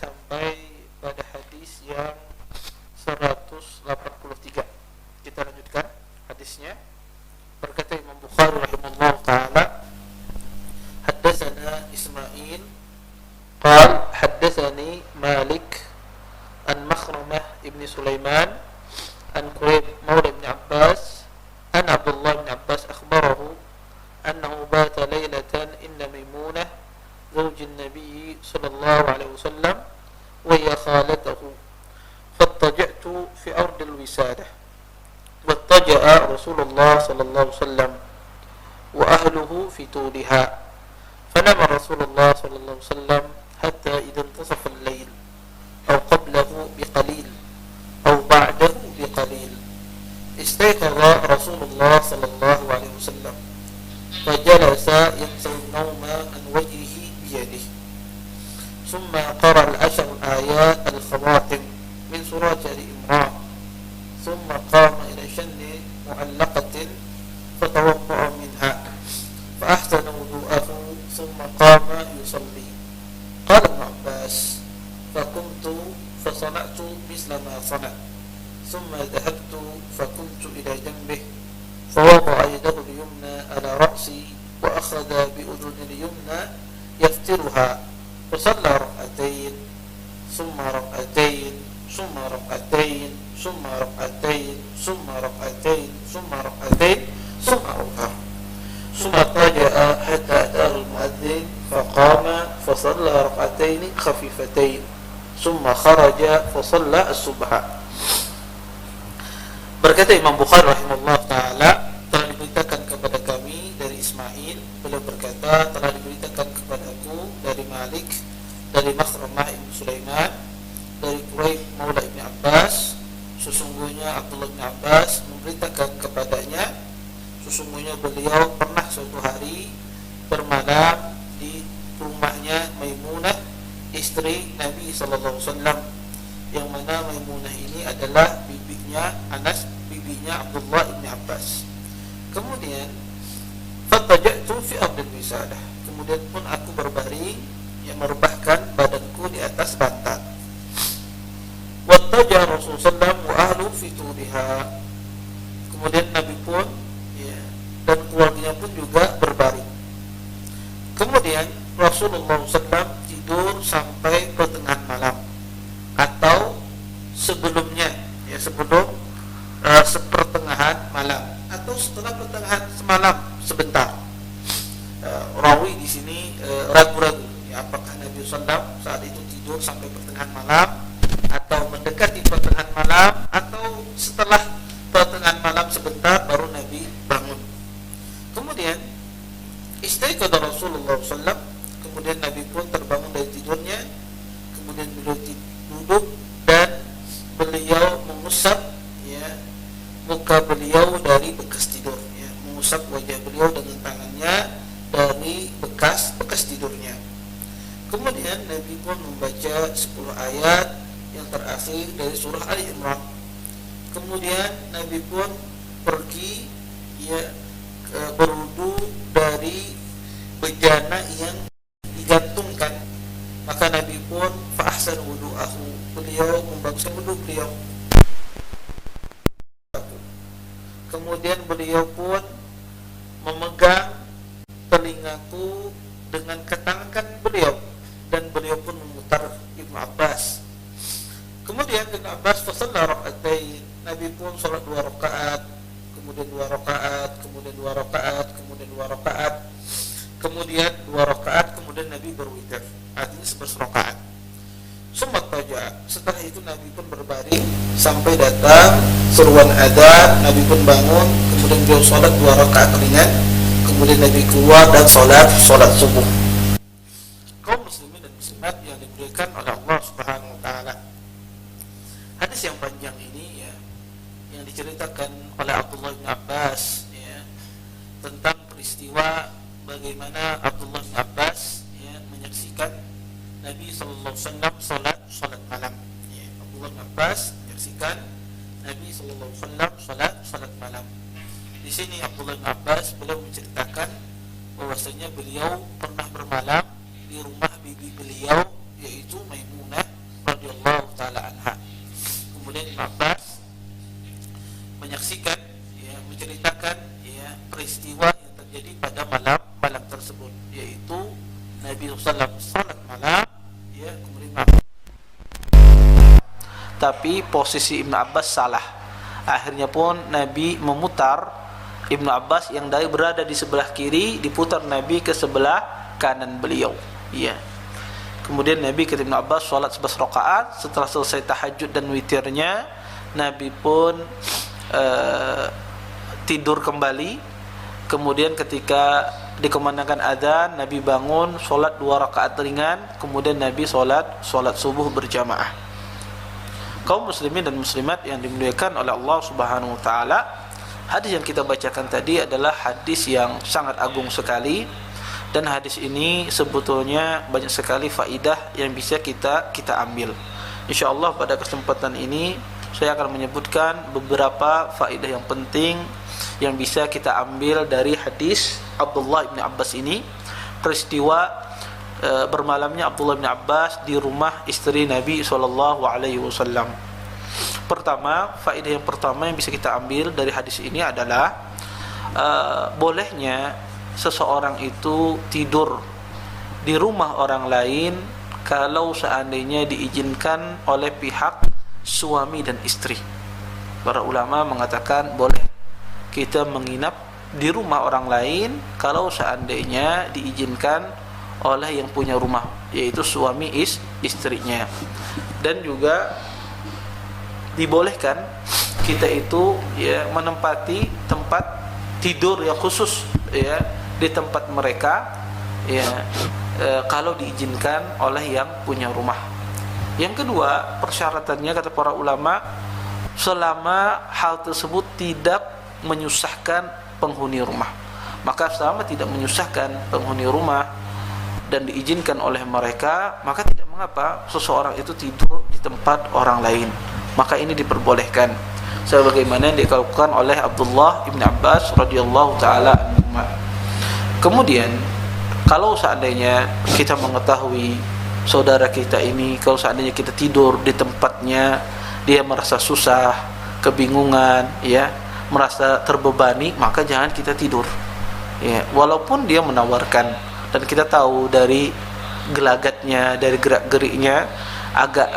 sampai pada hadis yang 183. Kita lanjutkan hadisnya. Berkata Imam Bukhari rahimahullah ta'ala, haddatsana Ismail qala haddatsani Malik an Makhramah ibn Sulaiman an Quraib maula ibn Abbas an Abdullah ibn Abbas akhbarahu annahu bata laylatan inda Maimunah زوج النبي صلى الله عليه وسلم وهي خالته فاضطجعت في أرض الوسادة واضطجأ رسول الله صلى الله عليه وسلم وأهله في طولها فنام رسول الله صلى الله عليه وسلم حتى إذا انتصف الليل أو قبله بقليل أو بعده بقليل استيقظ رسول الله صلى الله عليه وسلم فجلس يمسح النوم عن وجهه بيده ثم قرأ العشر آيات الخواتم من سورة آل عمران ثم قام إلى شن معلقة فتوضأ منها فأحسن وضوءه ثم قام يصلي. قال ابن عباس فقمت فصنعت مثل ما صنع ثم ذهبت فقمت إلى جنبه فوضع يده اليمنى على رأسي وأخذ بأذن اليمنى يفترها فصلى ركعتين ثم ركعتين ثم ركعتين ثم ركعتين ثم ركعتين ثم ركعتين ثم ركع ثم اضطجع حتى أتاه المؤذن فقام فصلى ركعتين خفيفتين ثم خرج فصلى الصبح. Berkata Imam Bukhari rahimahullah ta'ala, telah diberitakan kepada kami dari Ismail, beliau berkata telah diberitakan kepadaku dari Malik, dari Makhramah ibn Sulaiman, dari Quraib maula ibn Abbas, sesungguhnya Abdullah ibn Abbas memberitakan kepadanya, sesungguhnya beliau pernah suatu hari bermalam di rumahnya Maimunah, istri Nabi sallallahu alaihi wasallam, yang mana Maimunah ini adalah bibinya Anas, bibinya Abdullah ibn Abbas. Kemudian fattaja'tu fi ardil wisadah, kemudian pun aku berbaring, yang merebahkan badanku di atas bantal. Wattaja Rasulullah sallallahu wa ahlu fi tuliha, kemudian Nabi pun dan keluarganya pun juga berbaring. Kemudian Rasulullah sallallahu tidur sampai pertengahan malam atau sebelumnya, sebelum sepertengahan malam atau setelah pertengahan semalam sebentar. Rawi di sini ragu-ragu, apakah Nabi SAW saat itu tidur sampai pertengahan malam atau mendekati pertengahan malam atau setelah pertengahan malam sebentar baru Nabi bangun. Kemudian istaiqadha Rasulullah SAW, kemudian Nabi pun terbangun dari tidurnya, kemudian beliau duduk dan beliau mengusap muka beliau dari bekas tidur, mengusap wajah beliau dengan tangannya dari bekas tidurnya. Kemudian Nabi pun membaca 10 ayat yang terakhir dari surah Ali Imran. Kemudian Nabi pun pergi berwudu dari bejana yang digantungkan. Maka Nabi pun fa'ahsan wudu'ahu, beliau membaguskan wudu beliau. Kemudian beliau pun memegang telingaku dengan ketangan beliau, dan beliau pun memutar Ibnu Abbas. Kemudian Ibnu Abbas fasalla raka'atain, Nabi pun salat 2 rakaat, kemudian 2 rakaat, kemudian 2 rakaat, kemudian 2 rakaat, kemudian 2 rakaat, kemudian Nabi berwitir, artinya 11 rakaat. Sumat taja, setelah itu Nabi pun berbaring sampai datang seruan adzan. Nabi pun bangun, kemudian beliau salat 2 rakaat ringan, kemudian Nabi keluar dan salat subuh. Kaum muslimin dan muslimat yang dimuliakan oleh Allah Subhanahu wa taala. Hadis yang panjang ini yang diceritakan oleh Abdullah bin Abbas tentang peristiwa bagaimana Abdullah bin Abbas menyaksikan Nabi sallallahu alaihi wasallam salat malam. Abdullah bin Abbas menyaksikan Nabi sallallahu alaihi wasallam salat malam. Di sini Abdullah bin Abbas beliau menceritakan bahwasanya beliau pernah bermalam di rumah bibi beliau, yaitu Maimunah Abbas menyaksikan, ya, menceritakan, ya, peristiwa yang terjadi pada malam tersebut, yaitu Nabi SAW salat malam, ya, kemudian tapi posisi Ibnu Abbas salah. Akhirnya pun Nabi memutar Ibnu Abbas yang berada di sebelah kiri, diputar Nabi ke sebelah kanan beliau. Ya. Kemudian Nabi kata Ibnu Abbas salat 11 rakaat. Setelah selesai tahajud dan witirnya, Nabi pun tidur kembali. Kemudian ketika dikumandangkan adzan, Nabi bangun, salat 2 rakaat ringan. Kemudian Nabi salat subuh berjamaah. Kaum muslimin dan muslimat yang dimuliakan oleh Allah Subhanahu wa taala, hadis yang kita bacakan tadi adalah hadis yang sangat agung sekali, dan hadis ini sebetulnya banyak sekali faidah yang bisa kita ambil. Insyaallah pada kesempatan ini saya akan menyebutkan beberapa faidah yang penting yang bisa kita ambil dari hadis Abdullah bin Abbas ini, peristiwa bermalamnya Abdullah bin Abbas di rumah istri Nabi SAW. Pertama, faedah yang pertama yang bisa kita ambil dari hadis ini adalah bolehnya seseorang itu tidur di rumah orang lain kalau seandainya diizinkan oleh pihak suami dan istri. Para ulama mengatakan boleh kita menginap di rumah orang lain kalau seandainya diizinkan oleh yang punya rumah, yaitu suami istrinya. Dan juga dibolehkan kita itu, ya, menempati tempat tidur yang khusus, ya, di tempat mereka, ya, kalau diizinkan oleh yang punya rumah. Yang kedua, persyaratannya kata para ulama, selama hal tersebut tidak menyusahkan penghuni rumah. Maka selama tidak menyusahkan penghuni rumah dan diizinkan oleh mereka, maka tidak mengapa seseorang itu tidur di tempat orang lain. Maka ini diperbolehkan, sebagaimana yang dilakukan oleh Abdullah bin Abbas radhiyallahu taala anhu. Kemudian, kalau seandainya kita mengetahui saudara kita ini, kalau seandainya kita tidur di tempatnya, dia merasa susah, kebingungan, ya, merasa terbebani, maka jangan kita tidur. Ya, walaupun dia menawarkan, dan kita tahu dari gelagatnya, dari gerak-geriknya, agak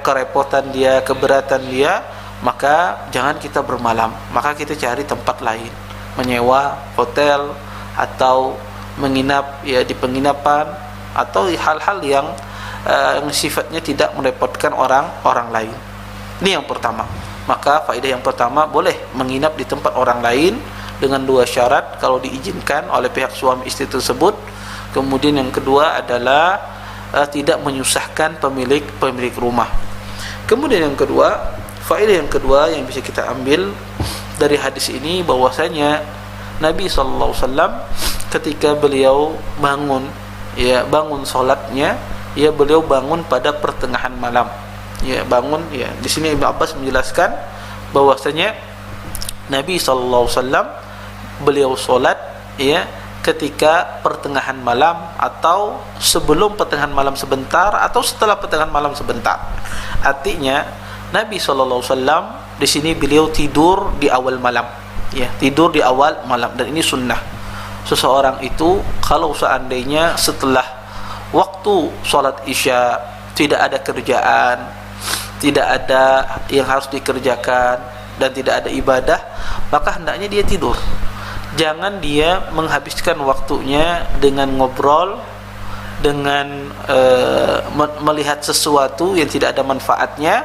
kerepotan dia, keberatan dia, maka jangan kita bermalam. Maka kita cari tempat lain, menyewa hotel atau menginap, ya, di penginapan, atau hal-hal yang sifatnya tidak merepotkan orang lain. Ini yang pertama. Maka faedah yang pertama, boleh menginap di tempat orang lain dengan 2 syarat kalau diizinkan oleh pihak suami istri tersebut. Kemudian yang kedua adalah tidak menyusahkan pemilik rumah. Kemudian yang kedua, faedah yang kedua yang bisa kita ambil dari hadis ini, bahwasanya Nabi SAW ketika beliau bangun, ya, bangun salatnya, ya, beliau bangun pada pertengahan malam. Ya, bangun, ya. Di sini Ibnu Abbas menjelaskan bahwasanya Nabi SAW beliau salat, ya, ketika pertengahan malam, atau sebelum pertengahan malam sebentar, atau setelah pertengahan malam sebentar. Artinya Nabi SAW di sini beliau tidur di awal malam, ya, tidur di awal malam, dan ini sunnah. Seseorang itu kalau seandainya setelah waktu sholat isya tidak ada kerjaan, tidak ada yang harus dikerjakan, dan tidak ada ibadah, maka hendaknya dia tidur. Jangan dia menghabiskan waktunya dengan ngobrol, dengan melihat sesuatu yang tidak ada manfaatnya,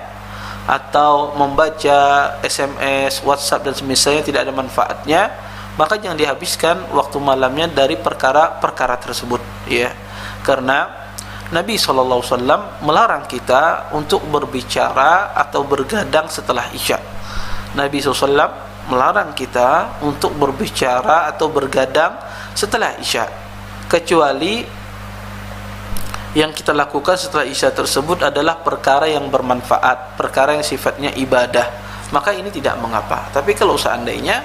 atau membaca SMS, WhatsApp dan semisalnya tidak ada manfaatnya. Maka jangan dihabiskan waktu malamnya dari perkara-perkara tersebut, ya. Karena Nabi SAW melarang kita untuk berbicara atau bergadang setelah isya. Nabi SAW melarang kita untuk berbicara atau bergadang setelah isya, kecuali yang kita lakukan setelah isya tersebut adalah perkara yang bermanfaat, perkara yang sifatnya ibadah, maka ini tidak mengapa. Tapi kalau seandainya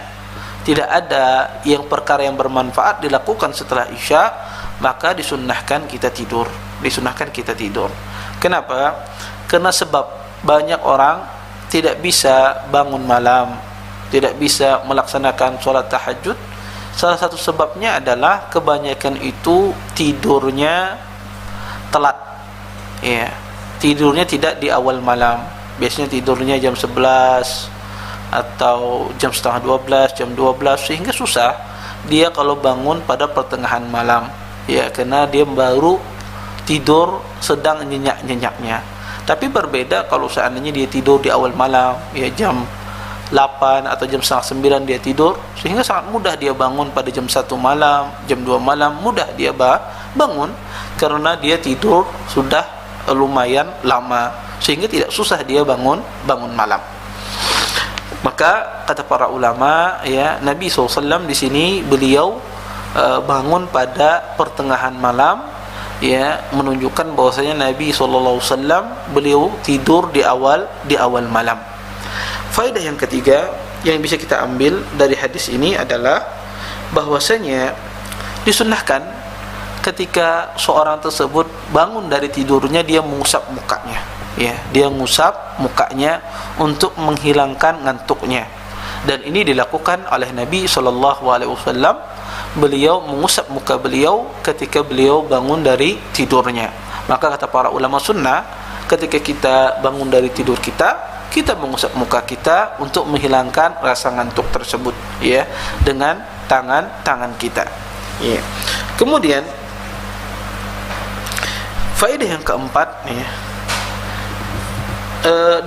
tidak ada yang perkara yang bermanfaat dilakukan setelah isya, maka disunnahkan kita tidur. Kenapa? Karena sebab banyak orang tidak bisa bangun malam, tidak bisa melaksanakan solat tahajud, salah satu sebabnya adalah kebanyakan itu tidurnya telat, ya, tidurnya tidak di awal malam. Biasanya tidurnya jam 11 atau jam setengah 12, jam 12, sehingga susah dia kalau bangun pada pertengahan malam, ya, karena dia baru tidur sedang nyenyak-nyenyaknya. Tapi berbeda kalau seandainya dia tidur di awal malam, ya, jam 8 atau jam setengah 9 dia tidur, sehingga sangat mudah dia bangun pada jam 1 malam, jam 2 malam, mudah dia bangun karena dia tidur sudah lumayan lama, sehingga tidak susah dia bangun malam. Maka kata para ulama, ya, Nabi SAW di sini beliau bangun pada pertengahan malam, ya, menunjukkan bahwasanya Nabi SAW beliau tidur di awal malam. Faedah yang ketiga yang bisa kita ambil dari hadis ini adalah bahwasanya disunnahkan ketika seorang tersebut bangun dari tidurnya dia mengusap mukanya, ya, dia mengusap mukanya untuk menghilangkan ngantuknya. Dan ini dilakukan oleh Nabi SAW. Beliau mengusap muka beliau ketika beliau bangun dari tidurnya. Maka kata para ulama sunnah, ketika kita bangun dari tidur kita mengusap muka kita untuk menghilangkan rasa ngantuk tersebut, ya, dengan tangan kita, ya. Kemudian faedah yang keempat, ya,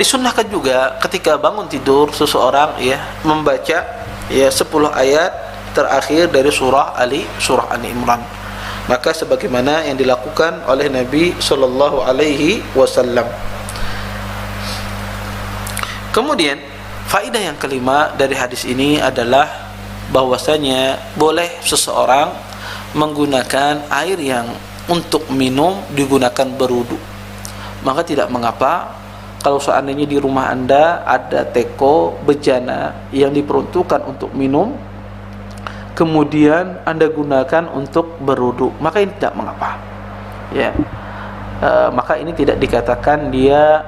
disunnahkan juga ketika bangun tidur seseorang, ya, membaca, ya, 10 ayat terakhir dari surah Ali Imran. Maka sebagaimana yang dilakukan oleh Nabi sallallahu alaihi wasallam. Kemudian faedah yang kelima dari hadis ini adalah bahwasanya boleh seseorang menggunakan air yang untuk minum digunakan berwudu. Maka tidak mengapa kalau seandainya di rumah Anda ada teko bejana yang diperuntukkan untuk minum, kemudian Anda gunakan untuk berwudu, maka ini tidak mengapa, ya. Maka ini tidak dikatakan dia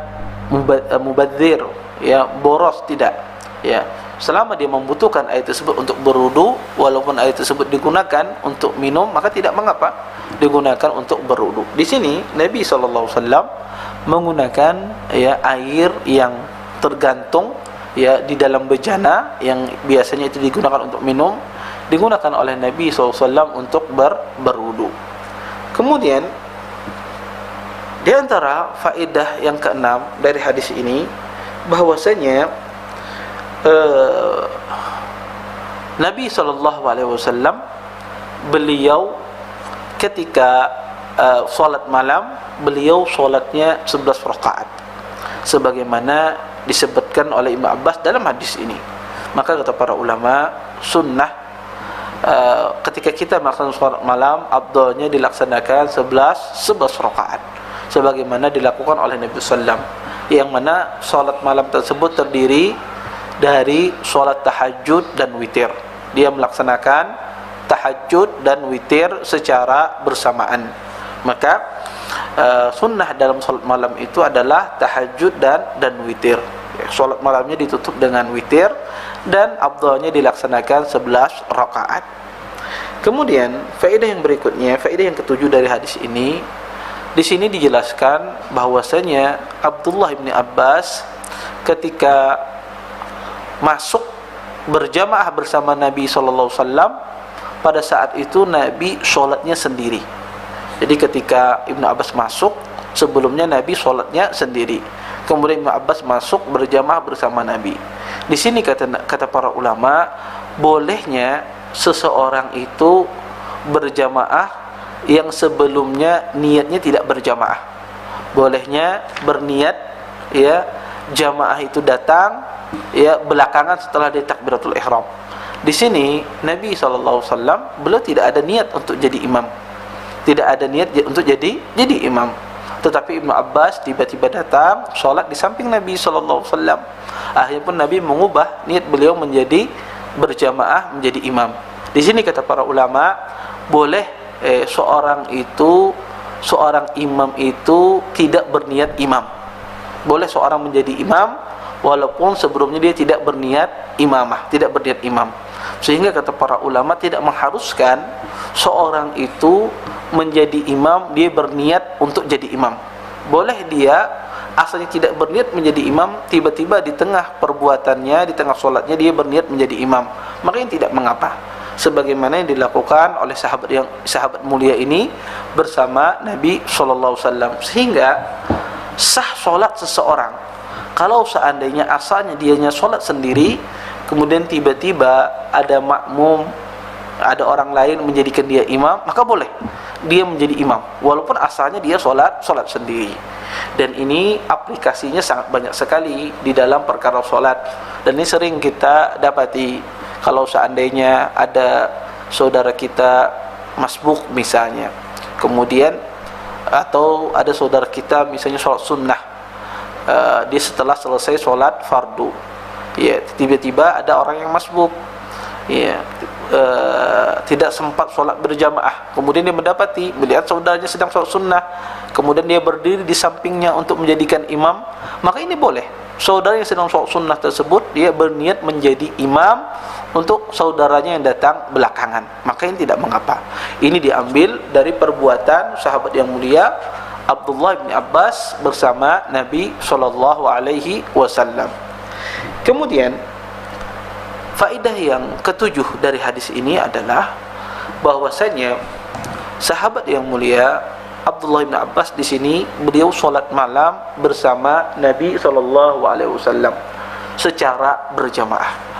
mubadzir, ya, boros, tidak, ya. Selama dia membutuhkan air tersebut untuk berwudu, walaupun air tersebut digunakan untuk minum, maka tidak mengapa digunakan untuk berwudu. Di sini Nabi SAW menggunakan, ya, air yang tergantung, ya, di dalam bejana yang biasanya itu digunakan untuk minum, digunakan oleh Nabi SAW untuk berwudu. Kemudian di antara faedah yang keenam dari hadis ini bahwasanya Nabi SAW beliau ketika solat malam, beliau solatnya 11 rakaat sebagaimana disebutkan oleh Ibnu Abbas dalam hadis ini. Maka kata para ulama, sunnah ketika kita melaksanakan solat malam, afdalnya dilaksanakan 11 rakaat sebagaimana dilakukan oleh Nabi SAW, yang mana solat malam tersebut terdiri dari solat tahajud dan witir. Dia melaksanakan tahajud dan witir secara bersamaan. Maka sunnah dalam solat malam itu adalah tahajud dan witir. Solat malamnya ditutup dengan witir dan afdalnya dilaksanakan 11 rakaat. Kemudian faedah yang berikutnya, faedah yang ketujuh dari hadis ini, di sini dijelaskan bahwasanya Abdullah bin Abbas ketika masuk berjamaah bersama Nabi SAW, pada saat itu Nabi sholatnya sendiri. Jadi ketika Ibnu Abbas masuk, sebelumnya Nabi sholatnya sendiri, kemudian Ibnu Abbas masuk berjamaah bersama Nabi. Di sini kata para ulama, bolehnya seseorang itu berjamaah yang sebelumnya niatnya tidak berjamaah. Bolehnya berniat, ya, jamaah itu datang, ya, belakangan setelah dia takbiratul ihram. Di sini Nabi SAW beliau tidak ada niat untuk jadi imam, tidak ada niat untuk jadi imam. Tetapi Ibnu Abbas tiba-tiba datang sholat di samping Nabi SAW. Akhirnya pun Nabi mengubah niat beliau menjadi berjamaah, menjadi imam. Di sini kata para ulama, boleh seorang imam itu tidak berniat imam. Boleh seorang menjadi imam walaupun sebelumnya dia tidak berniat imamah, tidak berniat imam. Sehingga kata para ulama tidak mengharuskan seorang itu menjadi imam dia berniat untuk jadi imam. Boleh dia asalnya tidak berniat menjadi imam, tiba-tiba di tengah perbuatannya, di tengah solatnya dia berniat menjadi imam, maka ini tidak mengapa, sebagaimana yang dilakukan oleh sahabat mulia ini bersama Nabi SAW. Sehingga sah solat seseorang kalau seandainya asalnya dianya solat sendiri, kemudian tiba-tiba ada makmum, ada orang lain menjadikan dia imam, maka boleh dia menjadi imam walaupun asalnya dia solat sendiri. Dan ini aplikasinya sangat banyak sekali di dalam perkara solat, dan ini sering kita dapati. Kalau seandainya ada saudara kita masbuk misalnya, kemudian atau ada saudara kita misalnya sholat sunnah, dia setelah selesai sholat fardu, ya tiba-tiba ada orang yang masbuk, ya tidak sempat sholat berjamaah, kemudian dia mendapati melihat saudaranya sedang sholat sunnah, kemudian dia berdiri di sampingnya untuk menjadikan imam, maka ini boleh. Saudara yang sedang sholat sunnah tersebut dia berniat menjadi imam untuk saudaranya yang datang belakangan, maka ini tidak mengapa. Ini diambil dari perbuatan sahabat yang mulia Abdullah bin Abbas bersama Nabi SAW. Kemudian faedah yang ketujuh dari hadis ini adalah bahwasanya sahabat yang mulia Abdullah bin Abbas di sini beliau solat malam bersama Nabi SAW secara berjamaah.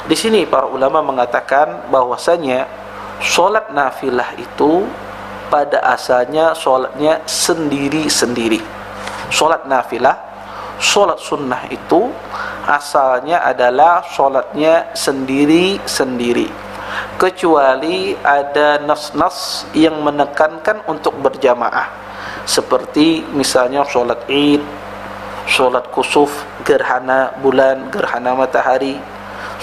Di sini para ulama mengatakan bahwasanya solat nafilah itu pada asalnya solatnya sendiri-sendiri. Solat nafilah, solat sunnah itu asalnya adalah solatnya sendiri-sendiri, kecuali ada nas-nas yang menekankan untuk berjamaah, seperti misalnya solat id, solat kusuf, gerhana bulan, gerhana matahari,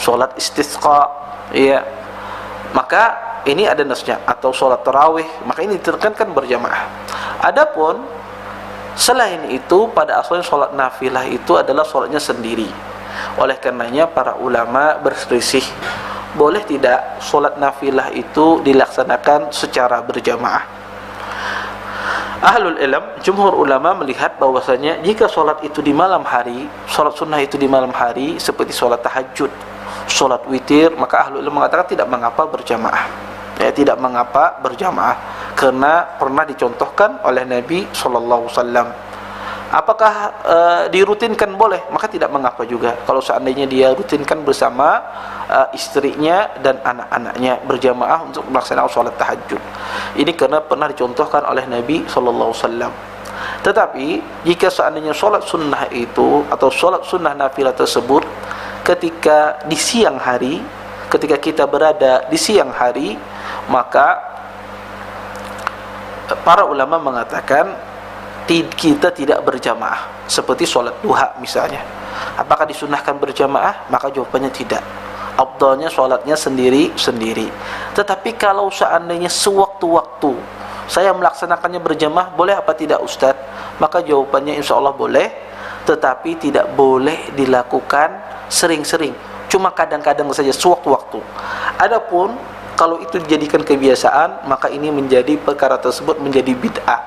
solat istisqa, ya, maka ini ada nasnya. Atau solat tarawih, maka ini ditekankan berjamaah. Adapun selain itu pada asalnya solat nafilah itu adalah solatnya sendiri. Oleh karenanya para ulama berselisih, boleh tidak solat nafilah itu dilaksanakan secara berjamaah. Ahlul ilm, jumhur ulama melihat bahwasanya jika solat itu di malam hari, solat sunnah itu di malam hari seperti solat tahajud, solat witir, maka ahlul ilm mengatakan tidak mengapa berjamaah. Ya, tidak mengapa berjamaah karena pernah dicontohkan oleh Nabi SAW. Apakah dirutinkan boleh? Maka tidak mengapa juga kalau seandainya dia rutinkan bersama istrinya dan anak-anaknya berjamaah untuk melaksanakan sholat tahajud. Ini karena pernah dicontohkan oleh Nabi SAW. Tetapi jika seandainya sholat sunnah itu atau sholat sunnah nafilah tersebut ketika di siang hari, ketika kita berada di siang hari, maka para ulama mengatakan kita tidak berjamaah. Seperti sholat duha misalnya, apakah disunahkan berjamaah? Maka jawabannya tidak. Afdalnya sholatnya sendiri-sendiri. Tetapi kalau seandainya sewaktu-waktu saya melaksanakannya berjamaah, boleh apa tidak Ustaz? Maka jawabannya insya Allah boleh, tetapi tidak boleh dilakukan sering-sering, cuma kadang-kadang saja, sewaktu-waktu. Adapun kalau itu dijadikan kebiasaan, maka ini menjadi perkara tersebut menjadi bid'ah,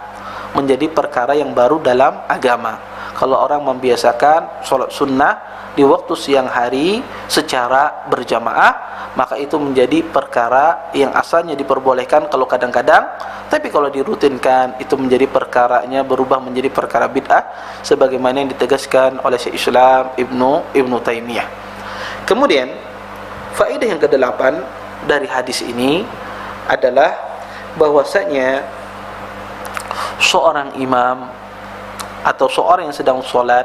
menjadi perkara yang baru dalam agama. Kalau orang membiasakan sholat sunnah di waktu siang hari secara berjamaah, maka itu menjadi perkara yang asalnya diperbolehkan kalau kadang-kadang, tapi kalau dirutinkan itu menjadi perkaranya berubah menjadi perkara bid'ah, sebagaimana yang ditegaskan oleh Syekh Islam Ibnu Taimiyah. Kemudian faedah yang ke-8 dari hadis ini adalah bahwasanya seorang imam atau seorang yang sedang sholat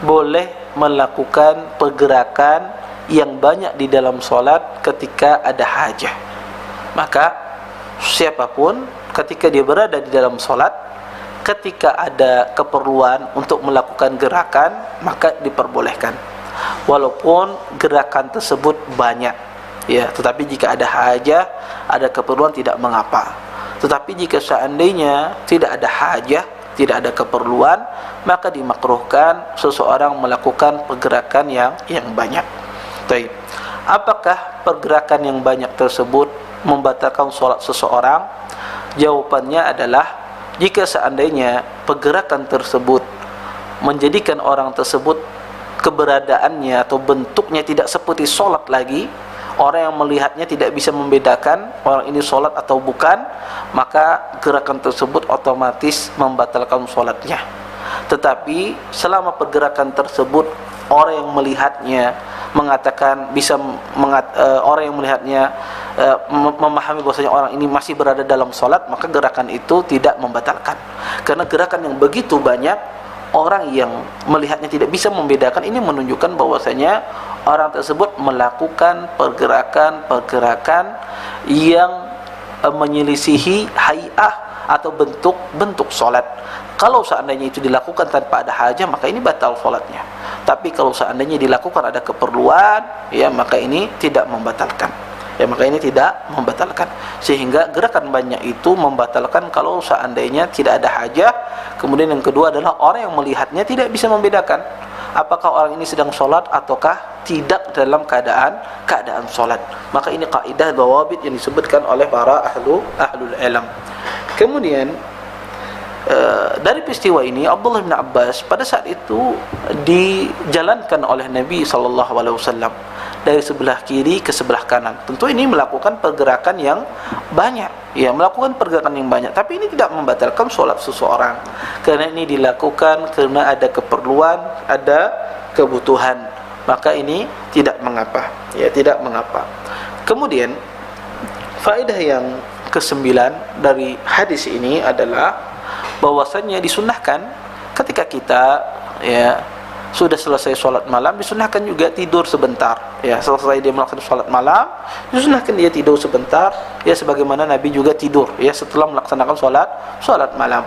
boleh melakukan pergerakan yang banyak di dalam sholat ketika ada hajah. Maka siapapun ketika dia berada di dalam sholat, ketika ada keperluan untuk melakukan gerakan, maka diperbolehkan walaupun gerakan tersebut banyak, ya, tetapi jika ada hajah, ada keperluan, tidak mengapa. Tetapi jika seandainya tidak ada hajah, tidak ada keperluan, maka dimakruhkan seseorang melakukan pergerakan yang banyak. Baik. Apakah pergerakan yang banyak tersebut membatalkan solat seseorang? Jawabannya adalah, jika seandainya pergerakan tersebut menjadikan orang tersebut keberadaannya atau bentuknya tidak seperti solat lagi, orang yang melihatnya tidak bisa membedakan orang ini solat atau bukan, maka gerakan tersebut otomatis membatalkan solatnya. Tetapi selama pergerakan tersebut orang yang melihatnya mengatakan orang yang melihatnya memahami bahwasanya orang ini masih berada dalam solat, maka gerakan itu tidak membatalkan. Karena gerakan yang begitu banyak, orang yang melihatnya tidak bisa membedakan, ini menunjukkan bahwasanya orang tersebut melakukan pergerakan yang menyelisihi hay'ah atau bentuk solat. Kalau seandainya itu dilakukan tanpa ada hajah, maka ini batal solatnya. Tapi kalau seandainya dilakukan ada keperluan, ya maka ini tidak membatalkan. Sehingga gerakan banyak itu membatalkan kalau seandainya tidak ada hajah. Kemudian yang kedua adalah orang yang melihatnya tidak bisa membedakan apakah orang ini sedang solat ataukah tidak dalam keadaan solat. Maka ini kaidah dawabit yang disebutkan oleh para ahlul ilm. Kemudian dari peristiwa ini Abdullah bin Abbas pada saat itu dijalankan oleh Nabi SAW dari sebelah kiri ke sebelah kanan. Tentu ini melakukan pergerakan yang banyak, tapi ini tidak membatalkan solat seseorang, karena ini dilakukan karena ada keperluan, ada kebutuhan, maka ini tidak mengapa. Kemudian faedah yang ke-9 dari hadis ini adalah bahwasannya disunnahkan ketika kita sudah selesai sholat malam, disunnahkan juga tidur sebentar. Selesai dia melaksanakan sholat malam, disunnahkan dia tidur sebentar, sebagaimana Nabi juga tidur setelah melaksanakan sholat malam.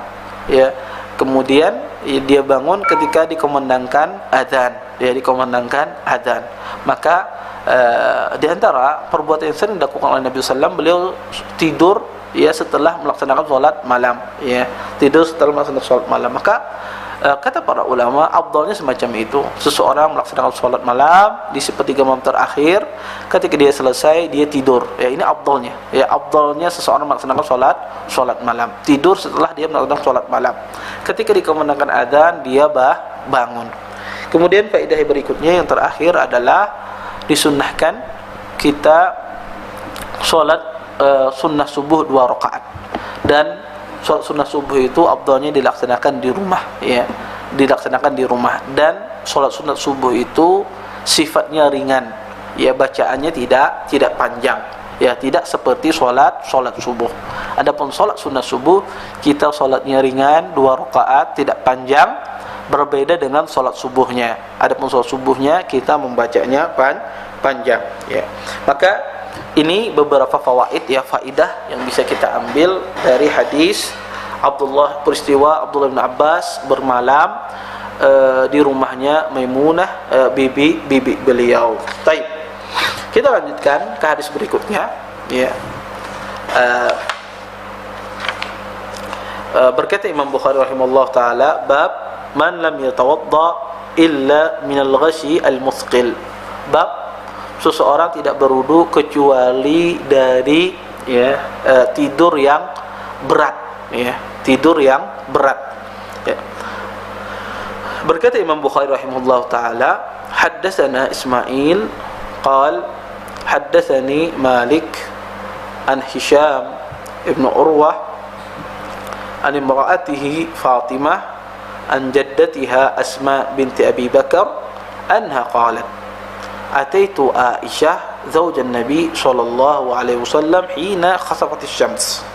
Kemudian dia bangun ketika dikumandangkan adzan. Maka di antara perbuatan yang sering dilakukan oleh Nabi SAW, beliau tidur setelah melaksanakan sholat malam. Maka kata para ulama, afdalnya semacam itu. Seseorang melaksanakan sholat malam di sepertiga malam terakhir, ketika dia selesai dia tidur. Ini afdalnya. Afdalnya seseorang melaksanakan sholat malam, tidur setelah dia melaksanakan sholat malam. Ketika dikumandangkan adzan dia bangun. Kemudian faedah berikutnya yang terakhir adalah disunnahkan kita sholat sunnah subuh 2 rakaat. Dan sholat sunnah subuh itu afdalnya dilaksanakan di rumah, dan sholat sunnah subuh itu sifatnya ringan, bacaannya tidak panjang, tidak seperti sholat subuh. Adapun sholat sunnah subuh kita sholatnya ringan, 2 rakaat, tidak panjang, berbeda dengan sholat subuhnya. Adapun sholat subuhnya kita membacanya panjang. Maka ini beberapa faidah yang bisa kita ambil dari hadis peristiwa Abdullah bin Abbas bermalam di rumahnya Maimunah, bibi beliau. Baik. Kita lanjutkan ke hadis berikutnya. Berkata Imam Bukhari rahimahullah taala, bab man lam yatawadda illa minal ghashi al-muthqil. Bab seseorang tidak berwudu kecuali dari tidur yang berat. Berkata Imam Bukhari rahimahullah taala, haddatsana Ismail qal haddatsani Malik an Hisham ibn Urwah an imra'atihi Fatimah an jaddatiha Asma binti Abi Bakar anha qalat ataitu Aisyah zawjan Nabi sallallahu alaihi wasallam hina khasafat asy-syams.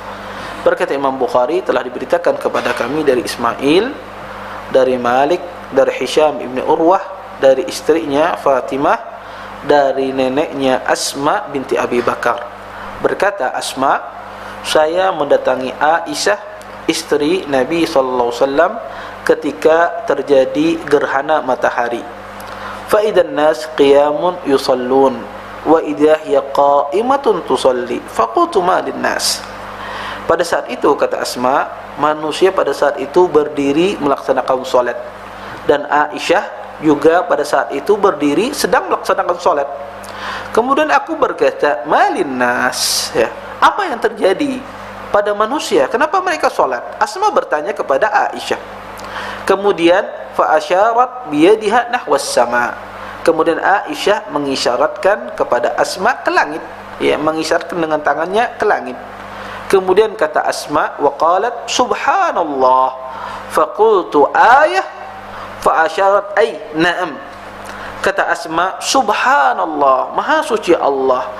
Berkata Imam Bukhari, telah diberitakan kepada kami dari Ismail, dari Malik, dari Hisham ibn Urwah, dari istrinya Fatimah, dari neneknya Asma binti Abi Bakar. Berkata Asma, saya mendatangi Aisyah, istri Nabi sallallahu alaihi wasallam, ketika terjadi gerhana matahari. Fa idzan nas qiyamun yusallun wa idza hiya qa'imatun tusalli faqultu ma lin nas. Pada saat itu, kata Asma, manusia pada saat itu berdiri melaksanakan solat, dan Aisyah juga pada saat itu berdiri sedang melaksanakan solat. Kemudian aku berkata, malin nas, ya, apa yang terjadi pada manusia, kenapa mereka solat? Asma bertanya kepada Aisyah. Kemudian fa asyarat biyadiha nahwas sama. Kemudian Aisyah mengisyaratkan kepada Asma ke langit, ya, mengisyaratkan dengan tangannya ke langit. Kemudian kata Asma, wa qalat subhanallah, faqultu ayah, fa asyarat ay na'am. Kata Asma, subhanallah, maha suci Allah.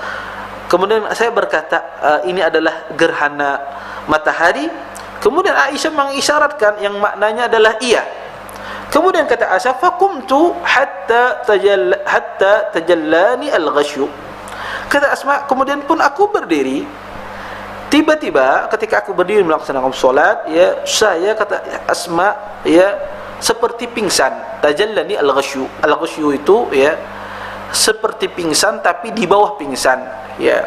Kemudian saya berkata, ini adalah gerhana matahari. Kemudian Aisyah mengisyaratkan yang maknanya adalah iya. Kemudian kata Aisyah, faqumtu hatta tajallani al-ghashyu. Kata Asma, kemudian pun aku berdiri. Tiba-tiba ketika aku berdiri melaksanakan solat, ya, saya, kata Asma, ya, seperti pingsan. Tajallani al-ghashyu. Al-ghashyu itu, ya, seperti pingsan tapi di bawah pingsan, ya.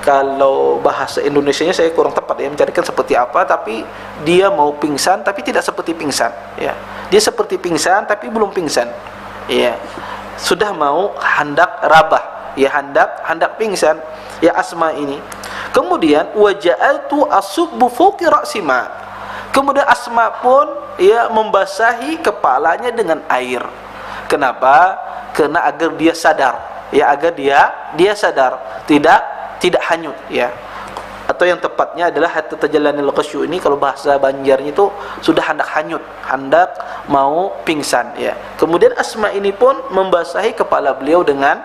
Kalau bahasa Indonesianya saya kurang tepat, ya, mencarikan seperti apa, tapi dia mau pingsan tapi tidak seperti pingsan, ya. Dia seperti pingsan tapi belum pingsan, ya. Sudah mau hendak rabah, ya, hendak pingsan, ya, Asma ini. Kemudian waja'altu asubbu fawqi ra'si ma. Kemudian Asma pun, ya, membasahi kepalanya dengan air. Kenapa? Karena agar dia sadar, ya, agar dia sadar, tidak hanyut, ya. Atau yang tepatnya adalah hatta tajallanil ghasyu ini, kalau bahasa Banjarnya itu sudah hendak hanyut, hendak mau pingsan, ya. Kemudian Asma ini pun membasahi kepala beliau dengan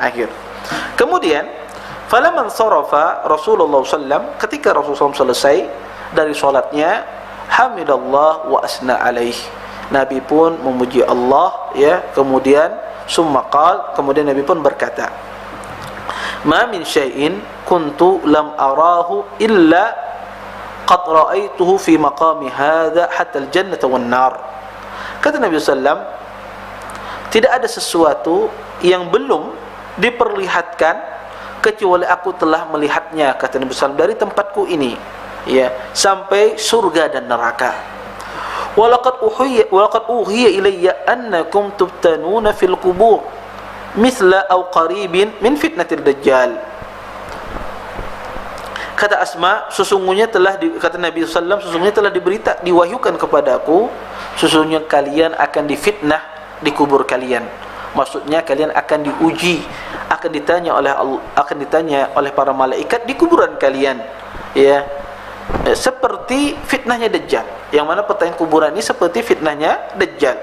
air. Kemudian falamman sarafa Rasulullah SAW, ketika Rasulullah SAW selesai dari solatnya, hamidallah wa asna alaih, Nabi pun memuji Allah, ya. Kemudian summa qal, kemudian Nabi pun berkata, ma min syai'in kuntu lam arahu illa qad ra'aituhu fi maqami hadha hatta al-jannata wan nar. Kata Nabi SAW, tidak ada sesuatu yang belum diperlihatkan kecuali aku telah melihatnya, kata Nabi SAW, dari tempatku ini, ya, sampai surga dan neraka. Walaqad uhiya ilayya annakum tubtanuna fil qubur mithla aw qaribin min fitnatil dajjal. Kata Asma, sesungguhnya kata Nabi SAW, sesungguhnya telah diwahyukan kepadaku, sesungguhnya kalian akan difitnah di kubur kalian. Maksudnya kalian akan diuji, akan ditanya oleh para malaikat di kuburan kalian, ya, seperti fitnahnya Dajjal. Yang mana pertanyaan kuburan ini seperti fitnahnya Dajjal.